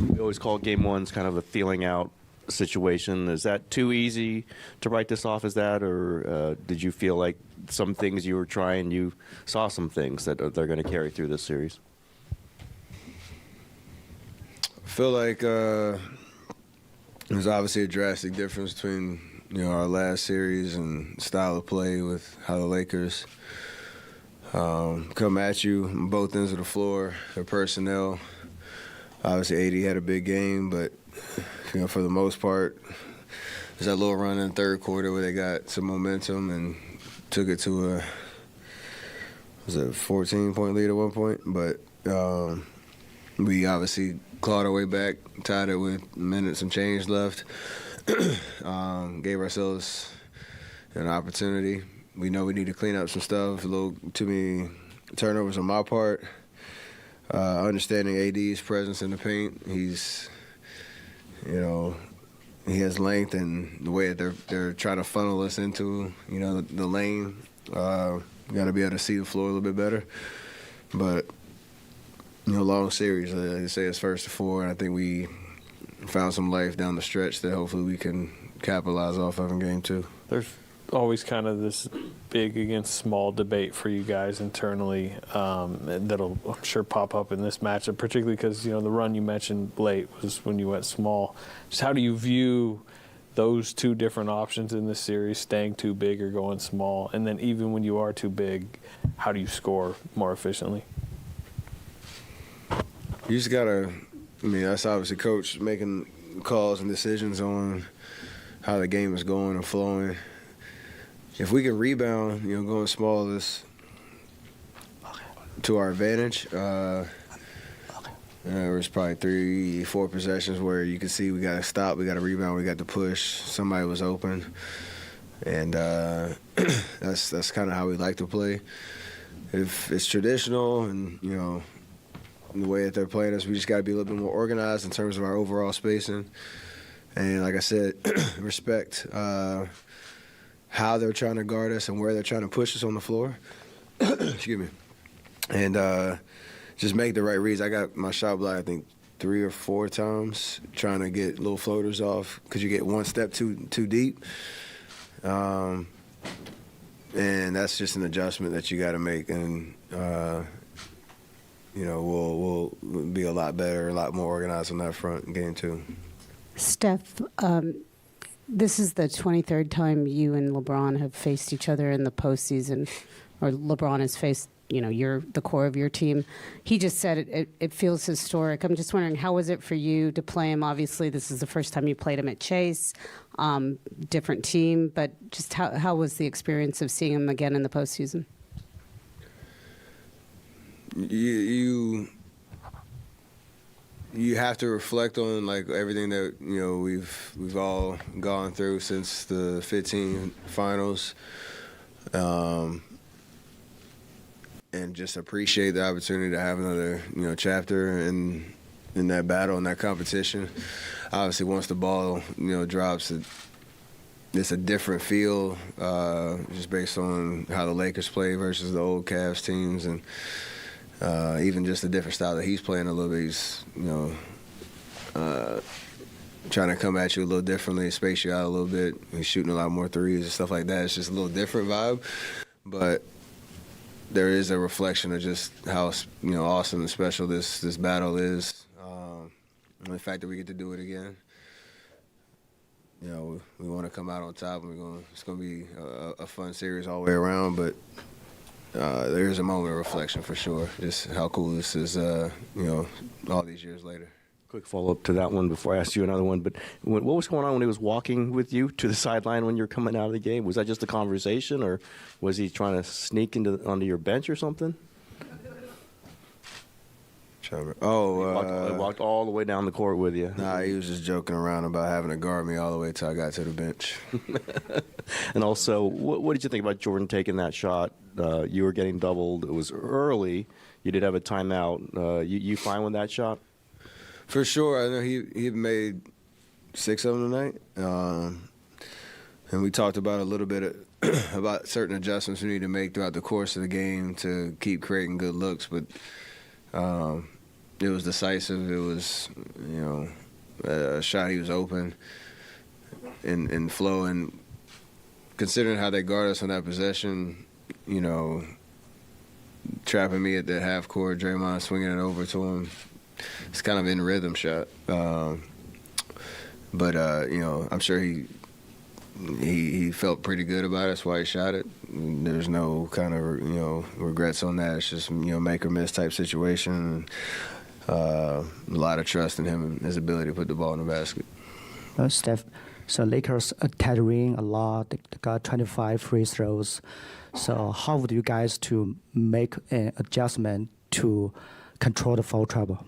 We always call game ones kind of a feeling out situation. Is that too easy to write this off as that, or did you feel like some things you were trying, you saw some things that they're going to carry through this series? I feel like there's obviously a drastic difference between our last series and style of play with how the Lakers come at you on both ends of the floor. Their personnel, obviously AD had a big game, but for the most part, there's that little run in the third quarter where they got some momentum and took it to a 14-point lead at one point. But we obviously clawed our way back, tied it with minutes and change left, gave ourselves an opportunity. We know we need to clean up some stuff, a little too many turnovers on my part. Understanding AD's presence in the paint, he's, he has length, and the way that they're trying to funnel us into, the lane. We got to be able to see the floor a little bit better. But, long series, like I say, it's first to four, and I think we found some life down the stretch that hopefully we can capitalize off of in game two. There's always kind of this big against small debate for you guys internally that'll, I'm sure, pop up in this matchup, particularly because, the run you mentioned late was when you went small. Just how do you view those two different options in this series, staying too big or going small? And then even when you are too big, how do you score more efficiently? You just got to, that's obviously coach making calls and decisions on how the game is going and flowing. If we can rebound, going small is to our advantage. There was probably 3-4 possessions where you could see we got to stop, we got to rebound, we got to push. Somebody was open, and that's kind of how we like to play. If it's traditional and the way that they're playing us, we just got to be a little bit more organized in terms of our overall spacing. And like I said, respect how they're trying to guard us and where they're trying to push us on the floor. Excuse me. And just make the right reads. I got my shot block, I think, 3 or 4 times trying to get little floaters off because you get one step too deep. And that's just an adjustment that you got to make. And, we'll be a lot better, a lot more organized on that front in game two. Steph, this is the 23rd time you and LeBron have faced each other in the postseason, or LeBron has faced, you're the core of your team. He just said it feels historic. I'm just wondering, how was it for you to play him? Obviously, this is the first time you played him at Chase, different team, but just how was the experience of seeing him again in the postseason? You have to reflect on everything that we've all gone through since the 15 finals, and just appreciate the opportunity to have another chapter in that battle, in that competition. Obviously, once the ball drops, it's a different feel, just based on how the Lakers play versus the old Cavs teams, and even just the different style that he's playing a little bit. He's, trying to come at you a little differently, space you out a little bit. He's shooting a lot more threes and stuff like that. It's just a little different vibe. But there is a reflection of just how, awesome and special this battle is. And the fact that we get to do it again. We want to come out on top, and it's going to be a fun series all the way around, but there is a moment of reflection for sure, just how cool this is, all these years later. Quick follow-up to that one before I ask you another one, but what was going on when he was walking with you to the sideline when you were coming out of the game? Was that just a conversation, or was he trying to sneak onto your bench or something? He walked all the way down the court with you. Nah, he was just joking around about having to guard me all the way till I got to the bench. And also, what did you think about Jordan taking that shot? You were getting doubled. It was early. You did have a timeout. You fine with that shot? For sure. I know he made 6 of them tonight. And we talked about a little bit about certain adjustments we need to make throughout the course of the game to keep creating good looks. But it was decisive. It was, a shot he was open and flowing. Considering how they guard us on that possession, trapping me at that half court, Draymond swinging it over to him. It's kind of in rhythm shot. But I'm sure he felt pretty good about it. That's why he shot it. There's no kind of, regrets on that. It's just, make or miss type situation. A lot of trust in him and his ability to put the ball in the basket. Steph, so Lakers tethering a lot. They got 25 free throws. So how would you guys to make an adjustment to control the foul trouble?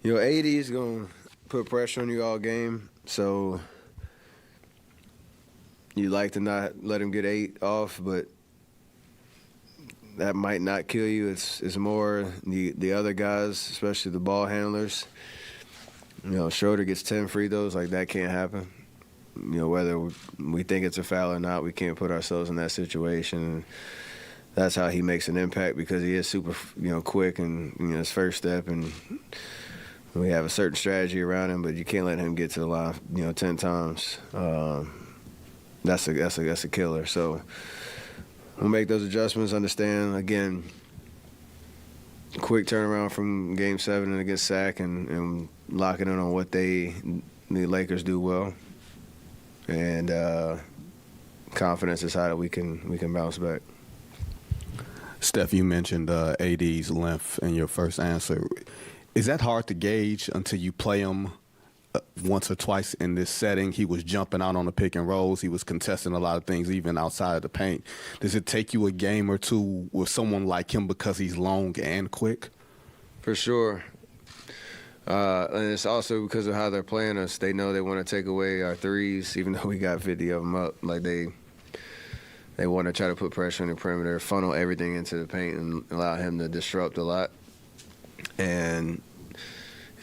AD is going to put pressure on you all game. So you like to not let him get 8 off, but that might not kill you. It's more the other guys, especially the ball handlers. Schroeder gets 10 free throws, like that can't happen. Whether we think it's a foul or not, we can't put ourselves in that situation. That's how he makes an impact because he is super, quick and his first step, and we have a certain strategy around him, but you can't let him get to the line, 10 times. That's a killer. So we'll make those adjustments. Understand again, quick turnaround from Game 7 and against Sac, and locking in on what the Lakers do well, and confidence is how that we can bounce back. Steph, you mentioned AD's length in your first answer. Is that hard to gauge until you play him once or twice in this setting? He was jumping out on the pick and rolls. He was contesting a lot of things even outside of the paint. Does it take you a game or two with someone like him because he's long and quick? For sure. And it's also because of how they're playing us. They know they want to take away our threes, even though we got 50 of them up. Like they want to try to put pressure on the perimeter, funnel everything into the paint, and allow him to disrupt a lot. And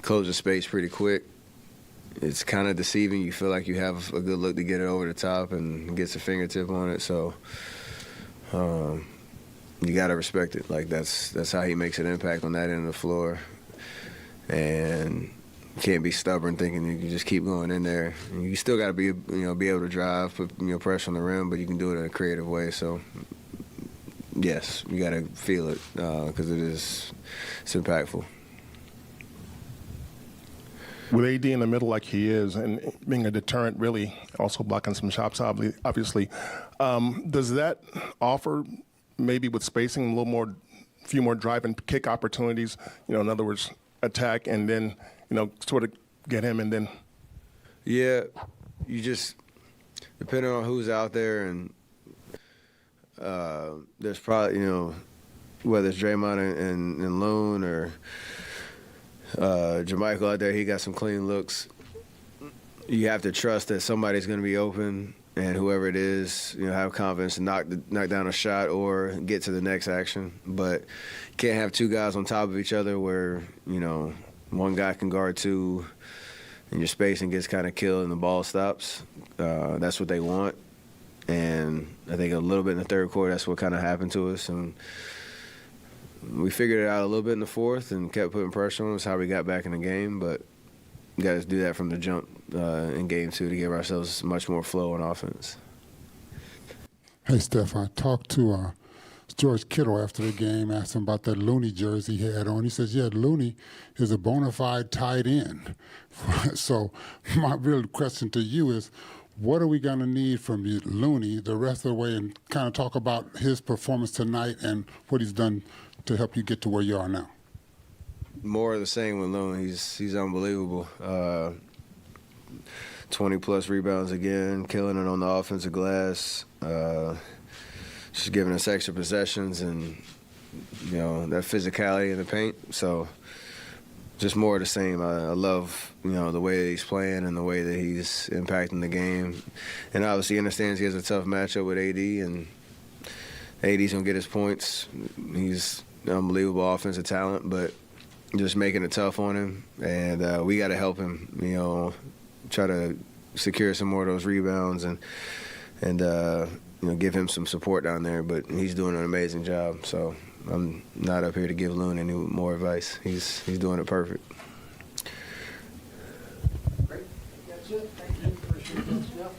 close the space pretty quick. It's kind of deceiving. You feel like you have a good look to get it over the top and gets a fingertip on it. So you got to respect it. Like that's how he makes an impact on that end of the floor. And you can't be stubborn thinking you can just keep going in there. You still got to be able to drive, put pressure on the rim, but you can do it in a creative way. So yes, you got to feel it because it's impactful. With AD in the middle like he is and being a deterrent, really also blocking some shots, obviously, does that offer maybe with spacing a few more drive and kick opportunities? In other words, attack and then sort of get him and then. Yeah, you just depending on who's out there and there's probably whether it's Draymond and Loon or. Jermichael out there, he got some clean looks. You have to trust that somebody's going to be open, and whoever it is, have confidence to knock down a shot or get to the next action. But you can't have two guys on top of each other where, one guy can guard two and your spacing gets kind of killed and the ball stops. That's what they want. And I think a little bit in the third quarter, that's what kind of happened to us. And we figured it out a little bit in the fourth and kept putting pressure on them. That's how we got back in the game. But we got to do that from the jump in Game 2 to give ourselves much more flow on offense. Hey, Steph, I talked to George Kittle after the game, asked him about that Looney jersey he had on. He says, yeah, Looney is a bona fide tight end. So my real question to you is, what are we going to need from you, Looney the rest of the way, and kind of talk about his performance tonight and what he's done to help you get to where you are now? More of the same with Loon. He's unbelievable. 20-plus rebounds again, killing it on the offensive glass, just giving us extra possessions and, that physicality in the paint. So just more of the same. I love, the way that he's playing and the way that he's impacting the game. And obviously he understands he has a tough matchup with AD, and AD's going to get his points. He's unbelievable offensive talent, but just making it tough on him. And we got to help him, try to secure some more of those rebounds and give him some support down there. But he's doing an amazing job. So I'm not up here to give Loon any more advice. He's doing it perfect. Great. That's it. Thank you. Appreciate that, Jeff.